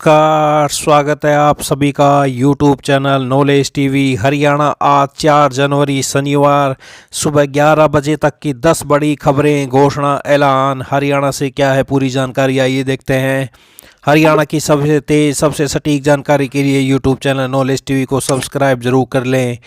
नमस्कार, स्वागत है आप सभी का YouTube channel knowledge TV Haryana. आज 4 जनवरी शनिवार सुबह 11 बजे तक की 10 बड़ी खबरें, घोषणा, ऐलान। हरियाणा से क्या है पूरी जानकारी, आइए देखते हैं। हरियाणा की सबसे तेज, सबसे सटीक जानकारी के लिए यूट्यूब चैनल नॉलेज टीवी को सब्सक्राइब जरूर कर लें।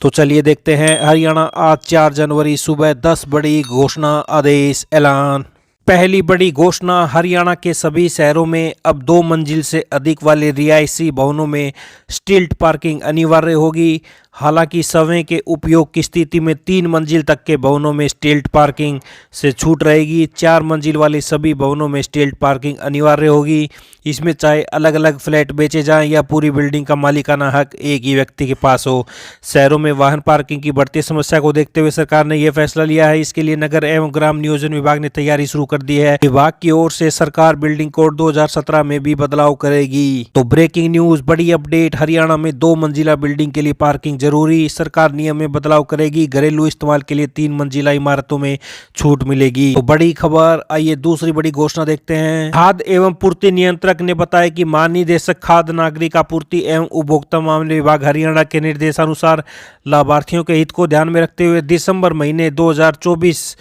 तो चलिए देखते हैं। हरियाणा आज 4 जनवरी सुबह 10 बड़ी घोषणा, आदेश, ऐलान। पहली बड़ी घोषणा, हरियाणा के सभी शहरों में अब 2 मंजिल से अधिक वाले रिहायशी भवनों में स्टिल्ट पार्किंग अनिवार्य होगी। हालांकि सर्वे के उपयोग की स्थिति में 3 मंजिल तक के भवनों में स्टिल्ट पार्किंग से छूट रहेगी। 4 मंजिल वाले सभी भवनों में स्टिल्ट पार्किंग अनिवार्य होगी। इसमें चाहे अलग अलग फ्लैट बेचे जाएं या पूरी बिल्डिंग का मालिकाना हक एक ही व्यक्ति के पास हो। शहरों में वाहन पार्किंग की बढ़ती समस्या को देखते हुए सरकार ने यह फैसला लिया है। इसके लिए नगर एवं ग्राम नियोजन विभाग ने तैयारी शुरू कर दी है। विभाग की ओर से सरकार बिल्डिंग कोड 2017 में भी बदलाव करेगी। तो ब्रेकिंग न्यूज, बड़ी अपडेट। हरियाणा में 2 मंजिला बिल्डिंग के लिए पार्किंग जरूरी, सरकार नियम में बदलाव करेगी। घरेलू इस्तेमाल के लिए 3 मंजिला इमारतों में छूट मिलेगी। तो बड़ी खबर। आइए दूसरी बड़ी घोषणा देखते हैं। खाद्य एवं पूर्ति नियंत्रक ने बताया कि महानिदेशक खाद्य, नागरिक आपूर्ति एवं उपभोक्ता मामले विभाग हरियाणा के निर्देशानुसार लाभार्थियों के हित को ध्यान में रखते हुए दिसंबर महीने 2024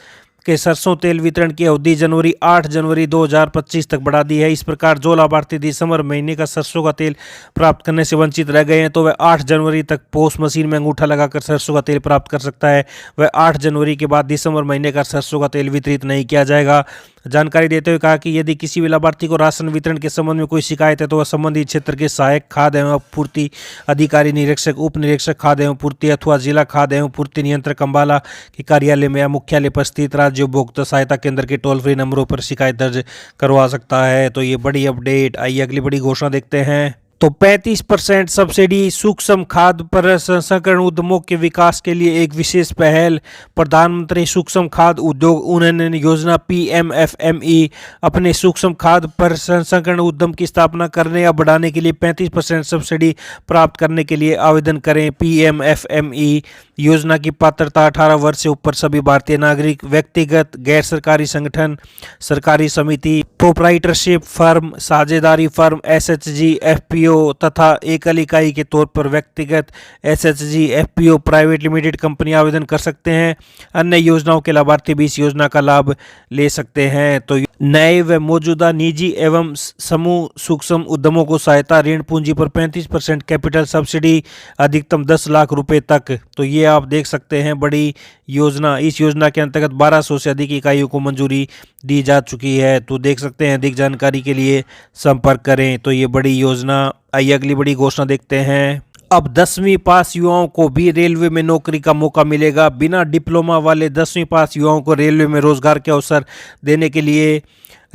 के सरसों तेल वितरण की अवधि 8 जनवरी 2025 तक बढ़ा दी है। इस प्रकार जो लाभार्थी दिसंबर महीने का सरसों का तेल प्राप्त करने से वंचित रह गए हैं तो वह 8 जनवरी तक पोस्ट मशीन में अंगूठा लगाकर सरसों का तेल प्राप्त कर सकता है। वह 8 जनवरी के बाद दिसंबर महीने का सरसों का तेल वितरित नहीं किया जाएगा। जानकारी देते हुए कहा कि यदि किसी भी लाभार्थी को राशन वितरण के संबंध में कोई शिकायत है तो वह संबंधित क्षेत्र के सहायक खाद्य एवं आपूर्ति अधिकारी, निरीक्षक, उप निरीक्षक खाद्य एवं पूर्ति अथवा जिला खाद्य एवं पूर्ति नियंत्रक अंबाला के कार्यालय में या मुख्यालय पर स्थित राज्य उपभोक्ता सहायता केंद्र के टोल फ्री नंबरों पर शिकायत दर्ज करवा सकता है। तो ये बड़ी अपडेट। आइए अगली बड़ी घोषणा देखते हैं। तो 35% सब्सिडी सूक्ष्म खाद्य प्रसंस्करण उद्यमों के विकास के लिए एक विशेष पहल। प्रधानमंत्री सूक्ष्म खाद्य उद्योग उन्नयन योजना PMFME अपने सूक्ष्म खाद्य प्रसंस्करण उद्यम की स्थापना करने या बढ़ाने के लिए 35% सब्सिडी प्राप्त करने के लिए आवेदन करें। PMFME योजना की पात्रता 18 वर्ष से ऊपर सभी भारतीय नागरिक, व्यक्तिगत, गैर सरकारी संगठन, सरकारी समिति, प्रोप्राइटरशिप फर्म, साझेदारी फर्म, SHG, FPO तथा एकल इकाई के तौर पर व्यक्तिगत SHG, FPO, private limited company आवेदन कर सकते हैं। अन्य योजनाओं के लाभार्थी भी इस योजना का लाभ ले सकते हैं। तो नए व मौजूदा निजी एवं समूह सूक्ष्म उद्यमों को सहायता ऋण पूंजी पर 35% कैपिटल सब्सिडी, अधिकतम 10 लाख रुपए तक। तो ये आप देख सकते हैं बड़ी योजना। इस योजना के अंतर्गत 1200 से अधिक इकाइयों को मंजूरी दी जा चुकी है। तो देख सकते हैं, अधिक जानकारी के लिए संपर्क करें। तो ये बड़ी योजना। आइए अगली बड़ी घोषणा देखते हैं। अब 10वीं पास युवाओं को भी रेलवे में नौकरी का मौका मिलेगा। बिना डिप्लोमा वाले 10वीं पास युवाओं को रेलवे में रोजगार के अवसर देने के लिए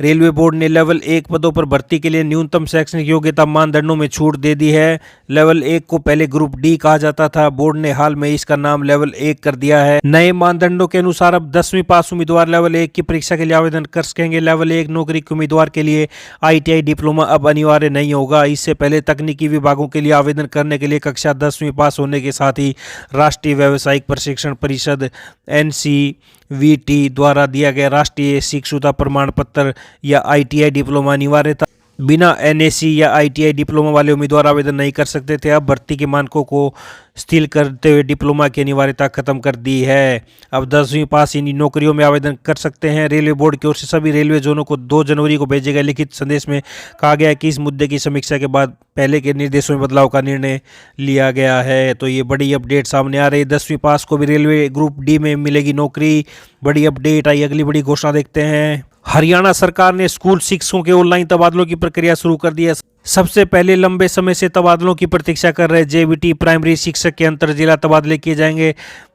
रेलवे बोर्ड ने लेवल 1 पदों पर भर्ती के लिए न्यूनतम शैक्षणिक योग्यता मानदंडों में छूट दे दी है। लेवल 1 को पहले ग्रुप डी कहा जाता था। बोर्ड ने हाल में इसका नाम लेवल 1 कर दिया है। नए मानदंडों के अनुसार अब 10वीं पास उम्मीदवार लेवल 1 की परीक्षा के लिए आवेदन कर सकेंगे। लेवल 1 नौकरी के उम्मीदवार के लिए ITI डिप्लोमा अब अनिवार्य नहीं होगा। इससे पहले तकनीकी विभागों के लिए आवेदन करने के लिए कक्षा 10वीं पास होने के साथ ही राष्ट्रीय व्यावसायिक प्रशिक्षण परिषद NCVT द्वारा दिया गया राष्ट्रीय शिक्षुता प्रमाण पत्र या ITI डिप्लोमा अनिवार्य था। बिना NAC या ITI डिप्लोमा वाले उम्मीदवार आवेदन नहीं कर सकते थे। अब भर्ती के मानकों को स्थिर करते हुए डिप्लोमा की अनिवार्यता खत्म कर दी है। अब 10वीं पास इन नौकरियों में आवेदन कर सकते हैं। रेलवे बोर्ड की ओर से सभी रेलवे जोनों को 2 जनवरी को भेजे गए लिखित संदेश में कहा गया कि इस मुद्दे की समीक्षा के बाद पहले के निर्देशों में बदलाव का निर्णय लिया गया है। तो ये बड़ी अपडेट सामने आ रही है। 10वीं पास को भी रेलवे ग्रुप डी में मिलेगी नौकरी। बड़ी अपडेट। आई अगली बड़ी घोषणा देखते हैं। हरियाणा सरकार ने स्कूल शिक्षकों के ऑनलाइन तबादलों की प्रक्रिया शुरू कर दी है। सबसे पहले लंबे समय से तबादलों की प्रतीक्षा कर रहे JBT प्राइमरी शिक्षक के अंतर जिला तबादले किए जाएंगे,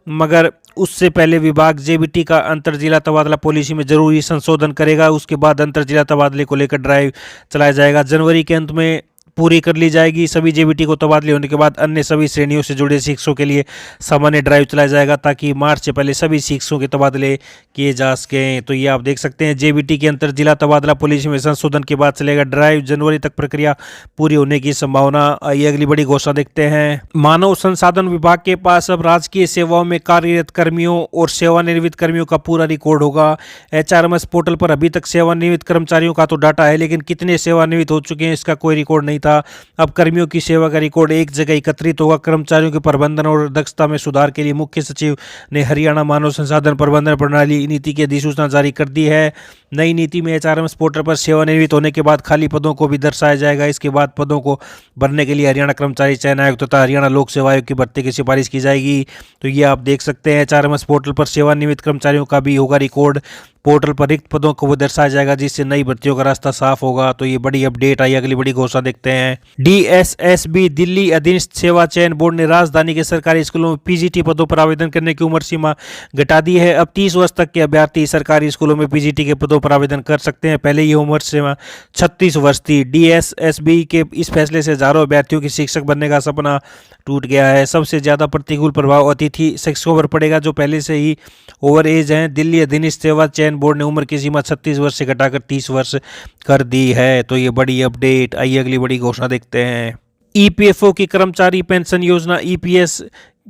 मगर उससे पहले विभाग JBT का अंतर जिला तबादला पॉलिसी में जरूरी संशोधन करेगा। उसके बाद अंतर जिला तबादले को लेकर ड्राइव चलाया जाएगा। जनवरी के अंत में पूरी कर ली जाएगी। सभी जेबीटी को तबादले होने के बाद अन्य सभी श्रेणियों से जुड़े शिक्षकों के लिए सामान्य ड्राइव चलाया जाएगा ताकि मार्च से पहले सभी शिक्षकों के तबादले किए जा सकें। तो ये आप देख सकते हैं, जेबीटी के अंतर जिला तबादला पॉलिसी में संशोधन के बाद चलेगा ड्राइव। जनवरी तक प्रक्रिया पूरी होने की संभावना। ये अगली बड़ी घोषणा देखते हैं। मानव संसाधन विभाग के पास अब राजकीय सेवाओं में कार्यरत कर्मियों और सेवानिवृत्त कर्मियों का पूरा रिकॉर्ड होगा। एचआरएमएस पोर्टल पर अभी तक सेवानिवृत्त कर्मचारियों का तो डाटा है, लेकिन कितने सेवानिवृत्त हो चुके हैं इसका कोई रिकॉर्ड नहीं था। अब कर्मियों की सेवा का रिकॉर्ड एक जगह एकत्रित होगा। कर्मचारियों के प्रबंधन और दक्षता में सुधार के लिए मुख्य सचिव ने हरियाणा मानव संसाधन प्रबंधन प्रणाली नीति की अधिसूचना जारी कर दी है। नई नीति में एचआरएमएस पोर्टल पर सेवानिवृत्त होने के बाद खाली पदों को भी दर्शाया जाएगा। इसके बाद पदों को भरने के लिए हरियाणा कर्मचारी चयन आयोग तथा हरियाणा लोक सेवा आयोग की भर्ती की सिफारिश की जाएगी। तो ये आप देख सकते हैं, एचआरएमएस पोर्टल पर सेवानिवृत्त कर्मचारियों का भी होगा रिकॉर्ड। पोर्टल पर रिक्त पदों को वो दर्शाया जाएगा, जिससे नई भर्तियों का रास्ता साफ होगा। तो ये बड़ी अपडेट आई। अगली बड़ी घोषणा देखते हैं। डीएसएसबी दिल्ली अधीनस्थ सेवा चयन बोर्ड ने राजधानी के सरकारी स्कूलों में पीजीटी पदों पर आवेदन करने की उम्र सीमा घटा दी है। अब 30 वर्ष तक के अभ्यर्थी सरकारी स्कूलों में पीजीटी के पदों पर आवेदन कर सकते हैं। पहले ये उम्र सीमा 36 वर्ष थी। डीएसएसबी के इस फैसले से हजारों अभ्यर्थियों की शिक्षक बनने का सपना टूट गया है। सबसे ज्यादा प्रतिकूल प्रभाव अतिथि शिक्षकों पर पड़ेगा, जो पहले से ही ओवर एज हैं। दिल्ली अधीनस्थ सेवा चयन बोर्ड ने उम्र की सीमा 36 वर्ष से घटाकर 30 वर्ष कर दी है। तो ये बड़ी अपडेट। आइए अगली बड़ी घोषणा देखते हैं। ईपीएफओ की कर्मचारी पेंशन योजना ईपीएस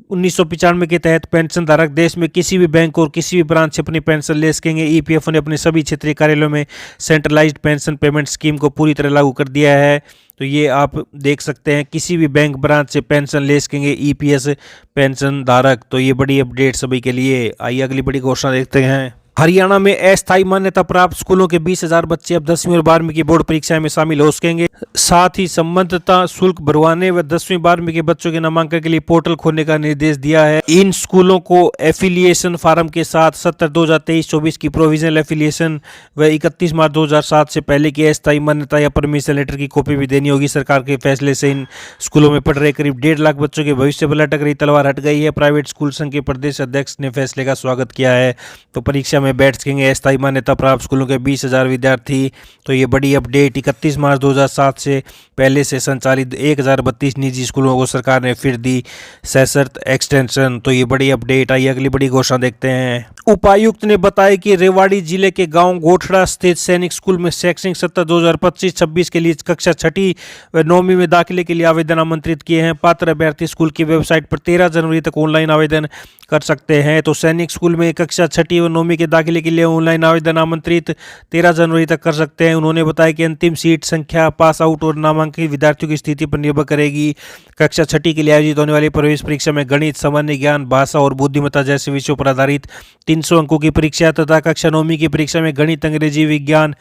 1995 के तहत पेंशन धारक देश में किसी भी बैंक और किसी भी ब्रांच से अपनी पेंशन ले सकेंगे। ईपीएफओ ने अपने सभी क्षेत्रीय कार्यालयों में सेंट्रलाइज्ड पेंशन पेमेंट स्कीम को पूरी तरह लागू कर दिया है। तो ये आप देख सकते हैं, किसी भी बैंक ब्रांच से पेंशन ले सकेंगे ईपीएस पेंशन धारक। तो ये बड़ी अपडेट सभी के लिए। आइए अगली बड़ी घोषणा देखते हैं। हरियाणा में अस्थायी मान्यता प्राप्त स्कूलों के 20,000 बच्चे अब 10वीं और 12वीं की बोर्ड परीक्षा में शामिल हो सकेंगे। साथ ही संबद्धता शुल्क भरवाने व 10वीं 12वीं के बच्चों के नामांकन के लिए पोर्टल खोलने का निर्देश दिया है। इन स्कूलों को एफिलिएशन फार्म के साथ 70/2023-24 की प्रोविजनल एफिलिएशन व 31 मार्च 2007 से पहले की अस्थायी मान्यता या परमिशन लेटर की कॉपी भी देनी होगी। सरकार के फैसले से इन स्कूलों में पढ़ रहे करीब 1.5 लाख बच्चों के भविष्य पर लटक रही तलवार हट गई है। प्राइवेट स्कूल संघ के प्रदेश अध्यक्ष ने फैसले का स्वागत किया है। तो परीक्षा में बैठ सकेंगे अस्थायी मान्यता प्राप्त स्कूलों के 20,000 विद्यार्थी। तो ये बड़ी अपडेट। 31 मार्च 2007 से पहले से संचालित 1032 निजी स्कूलों को सरकार ने फिर दी सशर्त एक्सटेंशन। तो ये बड़ी अपडेट आई। अगली बड़ी घोषणा देखते हैं। उपायुक्त ने बताया कि रेवाड़ी जिले के गांव गोठड़ा स्थित सैनिक स्कूल में शैक्षणिक सत्र 2025-26 के लिए कक्षा 6वीं व 9वीं में दाखिले के लिए आवेदन आमंत्रित किए हैं। पात्र अभ्यर्थी स्कूल की वेबसाइट पर 13 जनवरी तक ऑनलाइन आवेदन कर सकते हैं। तो सैनिक स्कूल में कक्षा 6वीं व 9वीं के दाखिले के लिए ऑनलाइन आवेदन आमंत्रित 13 जनवरी तक कर सकते हैं। उन्होंने बताया कि अंतिम सीट संख्या, पास आउट और नामांकित विद्यार्थियों की स्थिति पर निर्भर करेगी। कक्षा 6वीं के लिए आयोजित होने वाली प्रवेश परीक्षा में गणित, सामान्य ज्ञान, भाषा और बुद्धिमत्ता जैसे विषयों पर आधारित 300 अंकों की परीक्षा तथा कक्षा 9वीं की परीक्षा में गणित, अंग्रेजी, विज्ञान,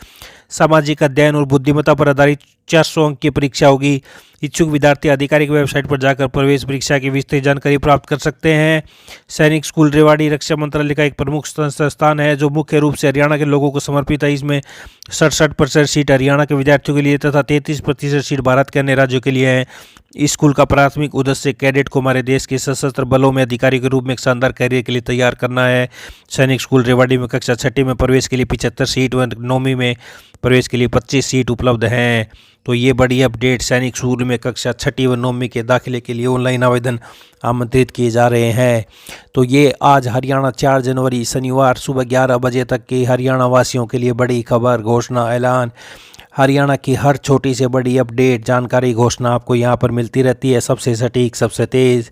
सामाजिक अध्ययन और बुद्धिमत्ता पर आधारित 400 अंक की परीक्षा होगी। इच्छुक विद्यार्थी आधिकारिक वेबसाइट पर जाकर प्रवेश परीक्षा की विस्तृत जानकारी प्राप्त कर सकते हैं। सैनिक स्कूल रेवाड़ी रक्षा मंत्रालय का एक प्रमुख संस्थान है जो मुख्य रूप से हरियाणा के लोगों को समर्पित है। इसमें 67% सीट हरियाणा के विद्यार्थियों के लिए तथा 33% सीट भारत के अन्य राज्यों के लिए है। इस स्कूल का प्राथमिक उद्देश्य कैडेट को हमारे देश के सशस्त्र बलों में अधिकारी के रूप में एक शानदार कैरियर के लिए तैयार करना है। सैनिक स्कूल रेवाड़ी में कक्षा 6वीं में प्रवेश के लिए 75 सीट व 9वीं में प्रवेश के लिए 25 सीट उपलब्ध हैं। तो ये बड़ी अपडेट। सैनिक स्कूल में कक्षा 6वीं व 9वीं के दाखिले के लिए ऑनलाइन आवेदन आमंत्रित किए जा रहे हैं। तो ये आज हरियाणा 4 जनवरी शनिवार सुबह 11 बजे तक की हरियाणा वासियों के लिए बड़ी खबर, घोषणा, ऐलान। हरियाणा की हर छोटी से बड़ी अपडेट, जानकारी, घोषणा आपको यहाँ पर मिलती रहती है, सबसे सटीक, सबसे तेज़।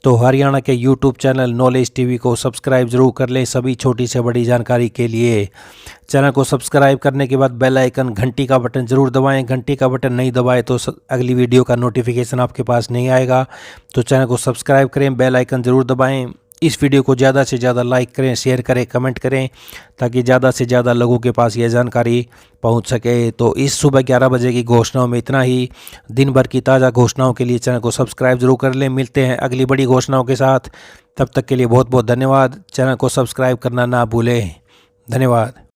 तो हरियाणा के यूट्यूब चैनल नॉलेज टीवी को सब्सक्राइब जरूर कर लें सभी छोटी से बड़ी जानकारी के लिए। चैनल को सब्सक्राइब करने के बाद बेल आइकन, घंटी का बटन जरूर दबाएं। घंटी का बटन नहीं दबाएं तो अगली वीडियो का नोटिफिकेशन आपके पास नहीं आएगा। तो चैनल को सब्सक्राइब करें, बेल आइकन जरूर दबाएं। इस वीडियो को ज़्यादा से ज़्यादा लाइक करें, शेयर करें, कमेंट करें ताकि ज़्यादा से ज़्यादा लोगों के पास यह जानकारी पहुंच सके। तो इस सुबह 11 बजे की घोषणाओं में इतना ही। दिन भर की ताज़ा घोषणाओं के लिए चैनल को सब्सक्राइब जरूर कर लें। मिलते हैं अगली बड़ी घोषणाओं के साथ। तब तक के लिए बहुत बहुत धन्यवाद। चैनल को सब्सक्राइब करना ना भूलें। धन्यवाद।